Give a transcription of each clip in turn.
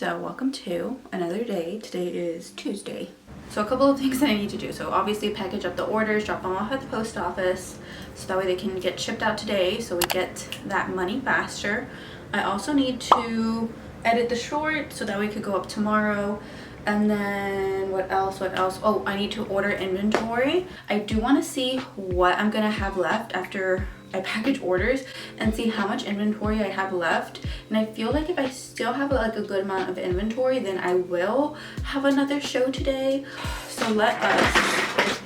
So welcome to another day. Today is Tuesday. So a couple of things that I need to do. So obviously package up the orders, drop them off at the post office so that way they can get shipped out today so we get that money faster. I also need to edit the short so that we could go up tomorrow. And then what else? Oh, I need to order inventory. I do want to see what I'm gonna have left after I package orders and see how much inventory I have left. And I feel like if I still have like a good amount of inventory, then I will have another show today. So let us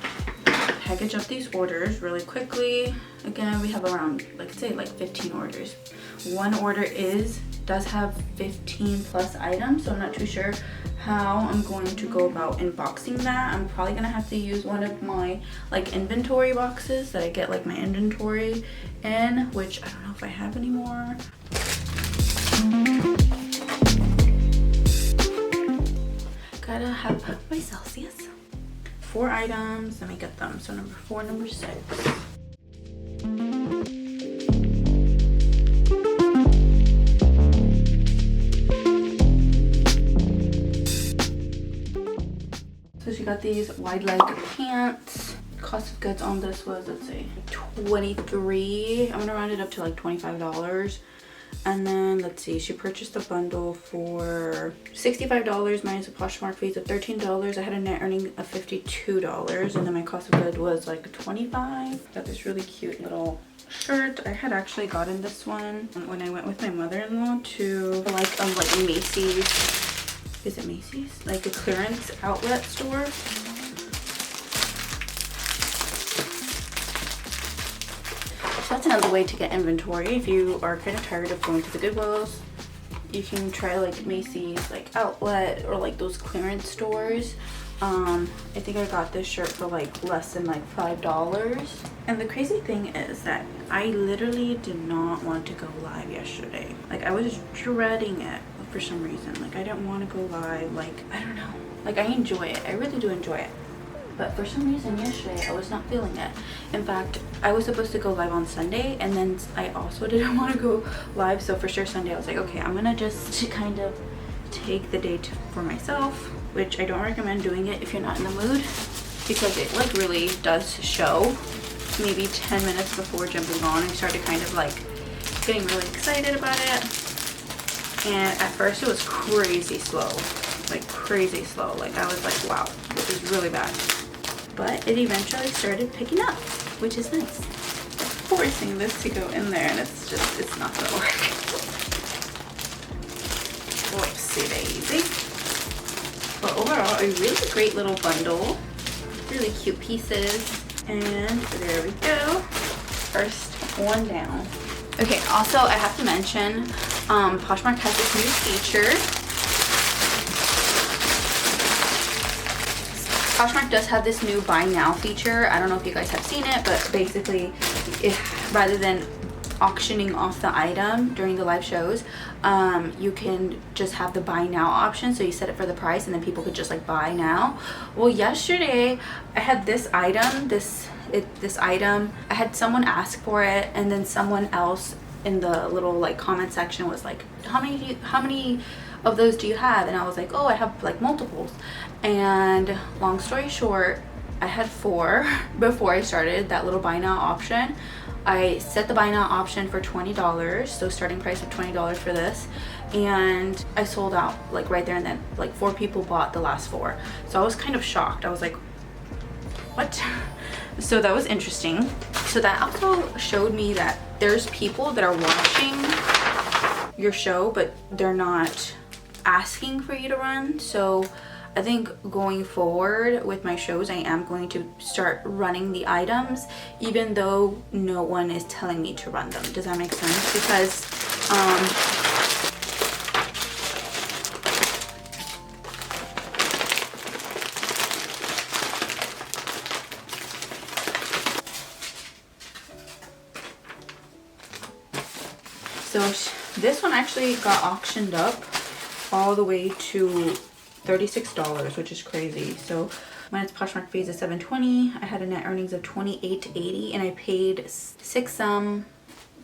package up these orders really quickly. Again, we have around, like say, like 15 orders. One order does have 15 plus items, so I'm not too sure how I'm going to go about unboxing that. I'm probably gonna have to use one of my like inventory boxes that I get like my inventory in, which I don't know if I have anymore. Gotta have my Celsius. 4 items, let me get them. So number 4, number 6. So she got these wide leg pants. Cost of goods on this was, let's see, $23. I'm gonna round it up to like $25. And then let's see, she purchased a bundle for $65 minus a Poshmark fees of $13. I had a net earning of $52, and then my cost of goods was like $25. Got this really cute little shirt. I had actually gotten this one when I went with my mother-in-law to like Macy's. Is it Macy's? Like a clearance outlet store. So that's another way to get inventory. If you are kind of tired of going to the Goodwills, you can try like Macy's like outlet or like those clearance stores. I think I got this shirt for like less than like $5. And the crazy thing is that I literally did not want to go live yesterday. Like I was dreading it for some reason. Like I didn't want to go live. Like I don't know. Like I enjoy it. I really do enjoy it. But for some reason yesterday I was not feeling it. In fact, I was supposed to go live on Sunday, and then I also didn't want to go live. So for sure Sunday I was like, okay, I'm gonna just kind of take the day for myself, which I don't recommend doing it if you're not in the mood, because it like really does show. Maybe 10 minutes before jumping on, I started kind of like getting really excited about it. And at first it was crazy slow, like crazy slow. Like I was like, wow, this is really bad. But it eventually started picking up, which is nice. Forcing this to go in there, and it's not gonna work. Whoopsie daisy. But overall, a really great little bundle. Really cute pieces. And there we go. First one down. Okay, also I have to mention, Poshmark has this new feature. Poshmark does have this new buy now feature. I don't know if you guys have seen it, but basically, rather than auctioning off the item during the live shows, you can just have the buy now option. So you set it for the price and then people could just like buy now. Well, yesterday I had this item, this item, I had someone ask for it, and then someone else in the little like comment section was like, how many of those do you have? And I was like, oh, I have like multiples. And long story short, I had 4 before I started that little buy now option. I set the buy now option for $20, so starting price of $20 for this, and I sold out like right there and then. Like 4 people bought the last 4, so I was kind of shocked. I was like, what? So that was interesting. So that also showed me that there's people that are watching your show, but they're not asking for you to run. So I think going forward with my shows, I am going to start running the items, even though no one is telling me to run them. Does that make sense? Because so this one actually got auctioned up all the way to $36, which is crazy. So minus Poshmark fees of $7.20. I had a net earnings of $28.80, and I paid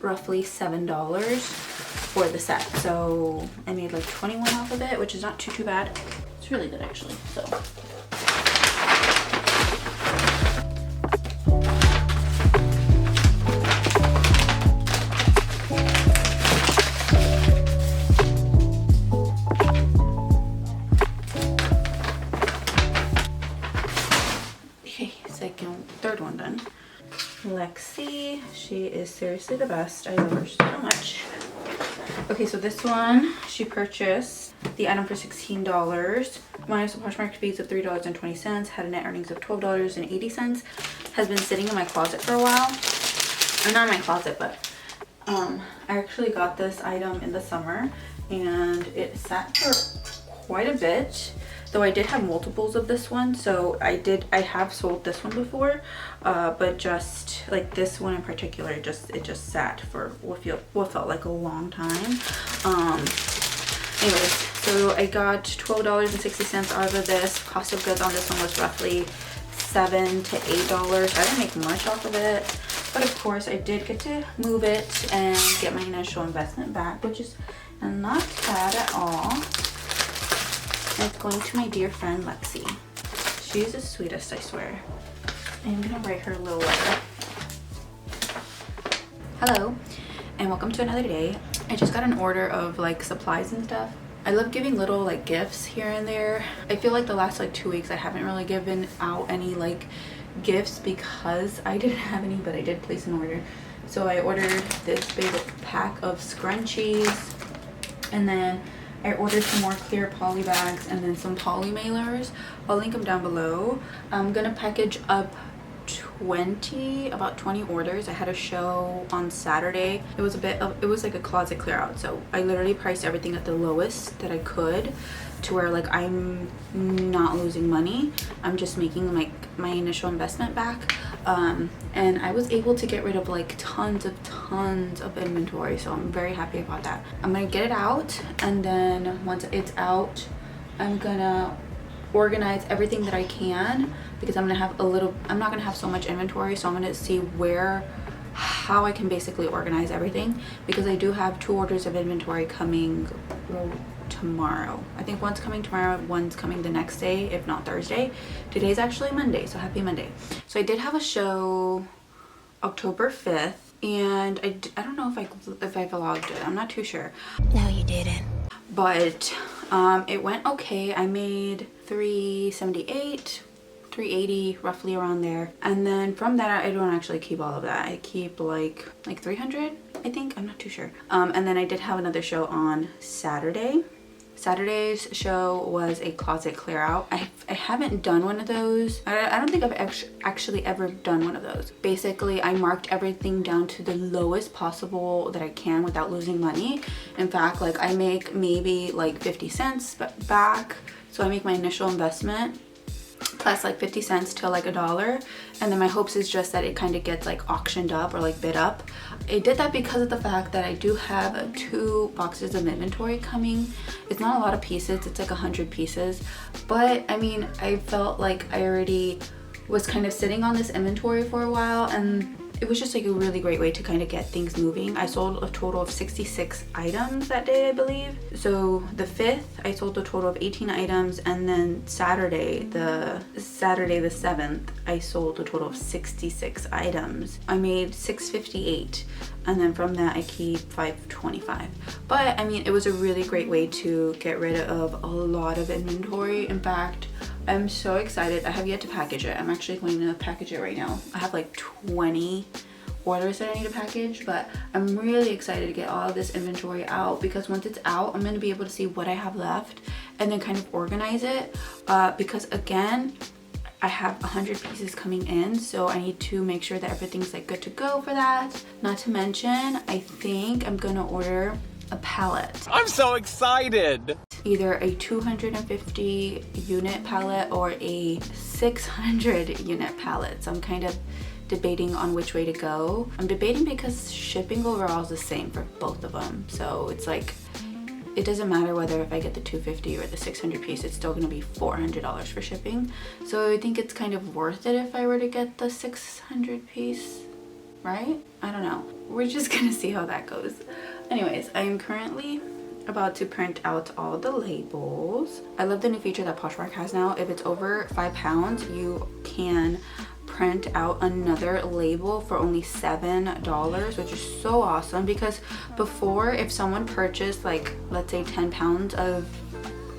roughly $7. for the set. So I made like 21 off of it, which is not too bad. It's really good actually. So okay, third one done. Lexi, she is seriously the best. I love her so much. Okay, so this one, she purchased the item for $16 minus the Poshmark fees of $3.20, had a net earnings of $12.80, has been sitting in my closet for a while. Or not in my closet, but I actually got this item in the summer and it sat for quite a bit. Though I did have multiples of this one, so I have sold this one before, but just like this one in particular, it just sat for what felt like a long time. Anyways, so I got $12.60 out of this. Cost of goods on this one was roughly $7 to $8. I didn't make much off of it, but of course I did get to move it and get my initial investment back, which is not bad at all. It's going to my dear friend Lexi. She's the sweetest, I swear. I'm gonna write her a little letter. Hello, and welcome to another day. I just got an order of like supplies and stuff. I love giving little like gifts here and there. I feel like the last like 2 weeks I haven't really given out any like gifts because I didn't have any, but I did place an order. So I ordered this big pack of scrunchies, and then I ordered some more clear poly bags and then some poly mailers. I'll link them down below. I'm gonna package up about 20 orders. I had a show on Saturday. It was like a closet clear out. So I literally priced everything at the lowest that I could to where like I'm not losing money. I'm just making like my initial investment back. And I was able to get rid of like tons of inventory, so I'm very happy about that. I'm gonna get it out, and then once it's out, I'm gonna organize everything that I can, because I'm not gonna have so much inventory, so I'm gonna see how I can basically organize everything, because I do have 2 orders of inventory coming tomorrow. I think one's coming tomorrow, one's coming the next day, if not Thursday. Today's actually Monday, so happy Monday. So I did have a show October 5th, and I don't know if I vlogged it. I'm not too sure. No, you didn't. But it went okay. I made $378, $380, roughly around there. And then from that, I don't actually keep all of that. I keep like 300, I think. I'm not too sure. And then I did have another show on Saturday. Saturday's show was a closet clear out. I haven't done one of those. I don't think I've actually ever done one of those. Basically, I marked everything down to the lowest possible that I can without losing money. In fact, like I make maybe like 50 cents back. So I make my initial investment plus like 50 cents to like $1, and then my hopes is just that it kind of gets like auctioned up or like bid up. I did that because of the fact that I do have 2 boxes of inventory coming. It's not a lot of pieces, it's like 100 pieces, but I mean, I felt like I already was kind of sitting on this inventory for a while, and it was just like a really great way to kind of get things moving. I sold a total of 66 items that day, I believe. So the 5th, I sold a total of 18 items, and then Saturday the 7th, I sold a total of 66 items. I made $658, and then from that I keep $525. But I mean, it was a really great way to get rid of a lot of inventory. In fact, I'm so excited. I have yet to package it. I'm actually going to package it right now. I have like 20 orders that I need to package, but I'm really excited to get all of this inventory out, because once it's out, I'm going to be able to see what I have left and then kind of organize it, because again, I have 100 pieces coming in, so I need to make sure that everything's like good to go for that. Not to mention, I think I'm gonna order a palette. I'm so excited! Either a 250 unit palette or a 600 unit palette. So I'm kind of debating on which way to go. I'm debating because shipping overall is the same for both of them. So it's like, it doesn't matter whether if I get the 250 or the 600 piece, it's still gonna be $400 for shipping. So I think it's kind of worth it if I were to get the 600 piece, right? I don't know. We're just gonna see how that goes. Anyways, I am currently about to print out all the labels. I love the new feature that Poshmark has now. If it's over £5, you can print out another label for only $7, which is so awesome. Because before, if someone purchased like, let's say 10 pounds of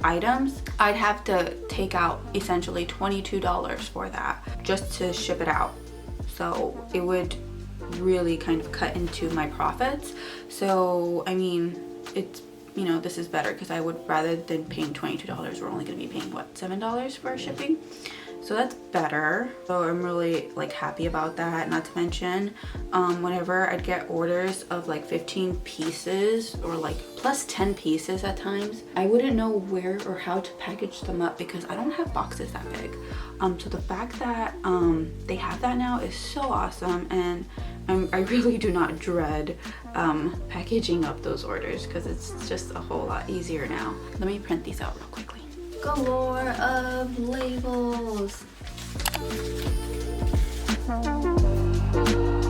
items, I'd have to take out essentially $22 for that just to ship it out. So it would really kind of cut into my profits. So I mean, it's, you know, this is better because I would, rather than paying $22, we're only going to be paying what, $7 for shipping. So that's better. So I'm really like happy about that. Not to mention, whenever I'd get orders of like 15 pieces or like plus 10 pieces at times, I wouldn't know where or how to package them up because I don't have boxes that big. So the fact that they have that now is so awesome, and I really do not dread packaging up those orders because it's just a whole lot easier now. Let me print these out real quickly. Galore of labels.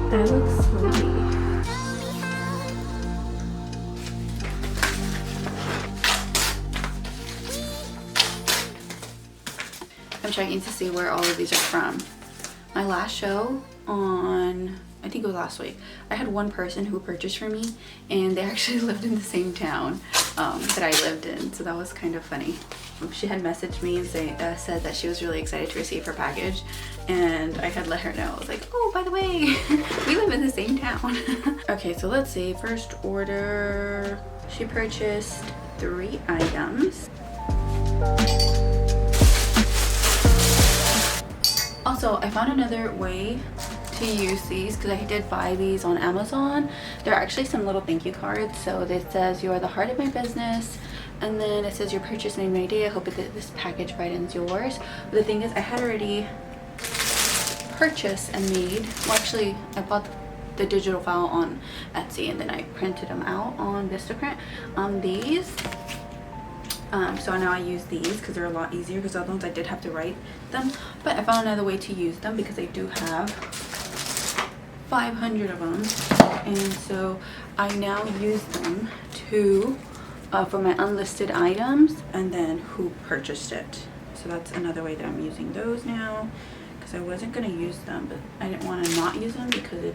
That looks sweet. I'm checking to see where all of these are from. My last show on, I think it was last week, I had one person who purchased from me and they actually lived in the same town that I lived in, so that was kind of funny. She had messaged me and said that she was really excited to receive her package, and I had let her know. I was like, oh, by the way, we live in the same town. Okay, so let's see. First order, she purchased 3 items. Also, I found another way to use these because I did buy these on Amazon. They're actually some little thank you cards. So it says, you are the heart of my business, and then it says your purchase made my day. I hope that this package brightens yours. But the thing is, I had already purchased and made, well actually I bought the digital file on Etsy and then I printed them out on Vistaprint on these. So now I use these because they're a lot easier, because other ones I did have to write them. But I found another way to use them because I do have 500 of them, and so I now use them to for my unlisted items and then who purchased it. So that's another way that I'm using those now, because I wasn't going to use them, but I didn't want to not use them because I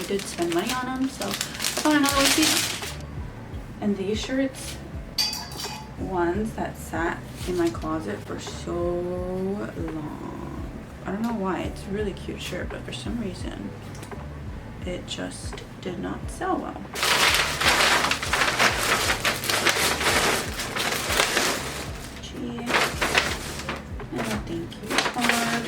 did spend money on them. So I found another way to use them. And these shirts, ones that sat in my closet for so long. I don't know why. It's a really cute shirt, but for some reason it just did not sell well. Gee. And a thank you card.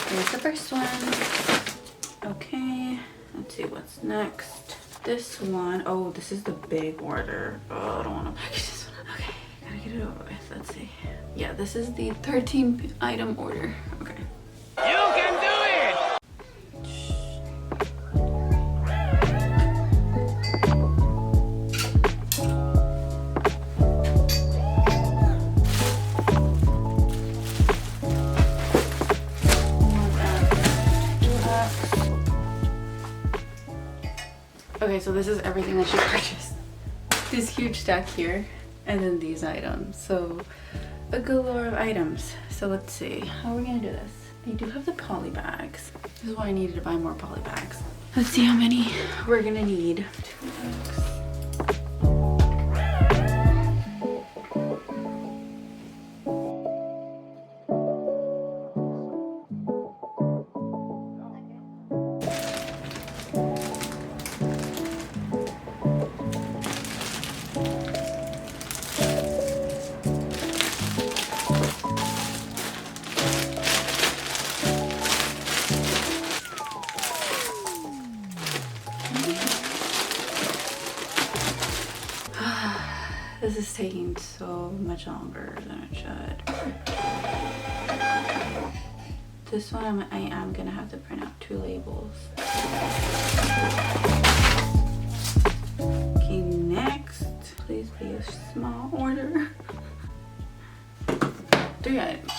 Here's the first one. Okay, let's see what's next. This one, oh, this is the big order. Oh, I don't want to package this one. Okay, gotta get it over with. Let's see. Yeah, this is the 13 item order. Okay. You can do it! Okay, so this is everything that she purchased. This huge stack here, and then these items. So a galore of items. So let's see, how are we gonna do this? They do have the poly bags. This is why I needed to buy more poly bags. Let's see how many we're gonna need. 2 bags. This is taking so much longer than it should. This one I am gonna have to print out 2 labels. Okay, next, please always be a small order. 3 items.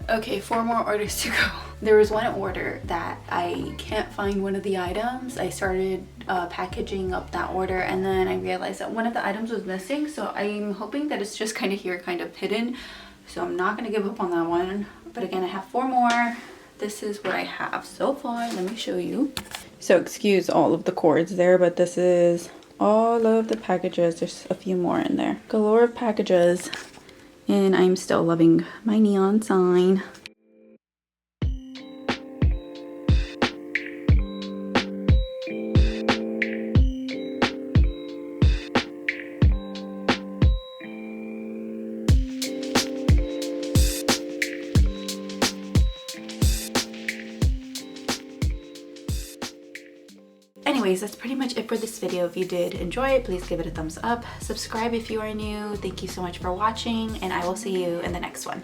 Okay, 4 more orders to go. There was one order that I can't find one of the items. I started packaging up that order and then I realized that one of the items was missing. So I'm hoping that it's just kind of here, kind of hidden. So I'm not gonna give up on that one. But again, I have 4 more. This is what I have so far. Let me show you. So excuse all of the cords there, but this is all of the packages. There's a few more in there. Galore of packages. And I'm still loving my neon sign. Anyways, that's pretty much it for this video. If you did enjoy it, please give it a thumbs up. Subscribe if you are new. Thank you so much for watching, and I will see you in the next one.